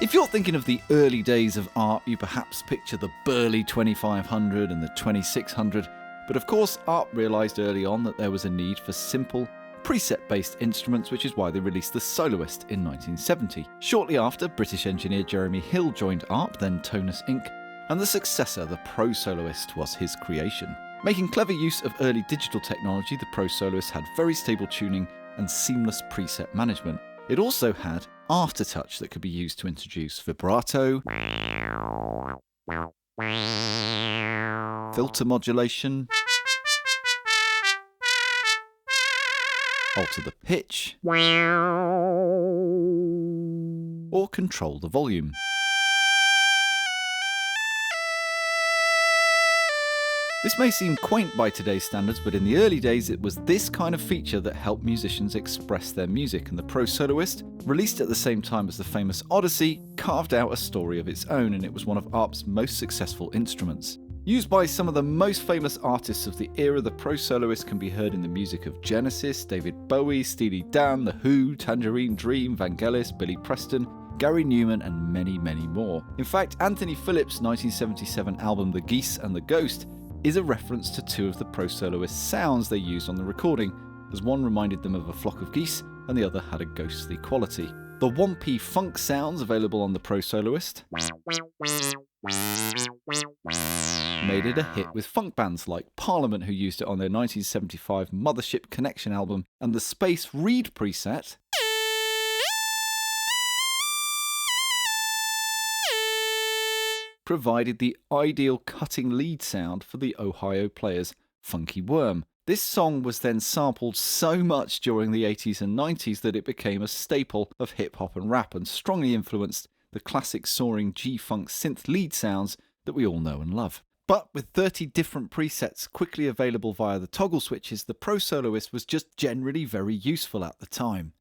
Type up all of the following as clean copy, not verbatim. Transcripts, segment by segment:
If you're thinking of the early days of ARP, you perhaps picture the burly 2500 and the 2600, but of course ARP realised early on that there was a need for simple, preset-based instruments, which is why they released the Soloist in 1970. Shortly after, British engineer Jeremy Hill joined ARP, then Tonus Inc., and the successor, the Pro Soloist, was his creation. Making clever use of early digital technology, the Pro Soloist had very stable tuning and seamless preset management. It also had aftertouch that could be used to introduce vibrato, filter modulation, alter the pitch, or control the volume. This may seem quaint by today's standards, but in the early days it was this kind of feature that helped musicians express their music, and the Pro Soloist, released at the same time as the famous Odyssey, carved out a story of its own, and it was one of ARP's most successful instruments. Used by some of the most famous artists of the era, the Pro Soloist can be heard in the music of Genesis, David Bowie, Steely Dan, The Who, Tangerine Dream, Vangelis, Billy Preston, Gary Newman, and many, many more. In fact, Anthony Phillips' 1977 album The Geese and the Ghost is a reference to two of the Pro Soloist's sounds they used on the recording, as one reminded them of a flock of geese and the other had a ghostly quality. The Wompy funk sounds available on the Pro Soloist made it a hit with funk bands like Parliament, who used it on their 1975 Mothership Connection album, and the Space Reed preset provided the ideal cutting lead sound for the Ohio Players' Funky Worm. This song was then sampled so much during the 80s and 90s that it became a staple of hip-hop and rap and strongly influenced the classic soaring G-funk synth lead sounds that we all know and love. But with 30 different presets quickly available via the toggle switches, the Pro Soloist was just generally very useful at the time.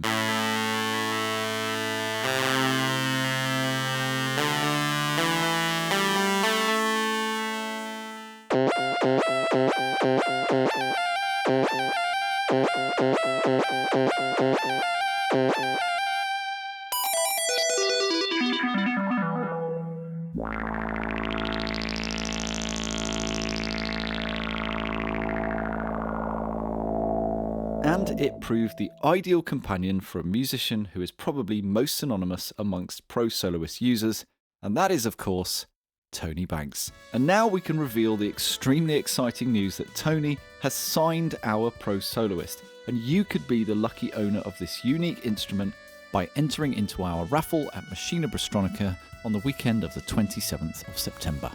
And it proved the ideal companion for a musician who is probably most synonymous amongst Pro Soloist users, and that is, of course, Tony Banks. And now we can reveal the extremely exciting news that Tony has signed our Pro Soloist, and you could be the lucky owner of this unique instrument by entering into our raffle at Machina Bristonica on the weekend of the 27th of September.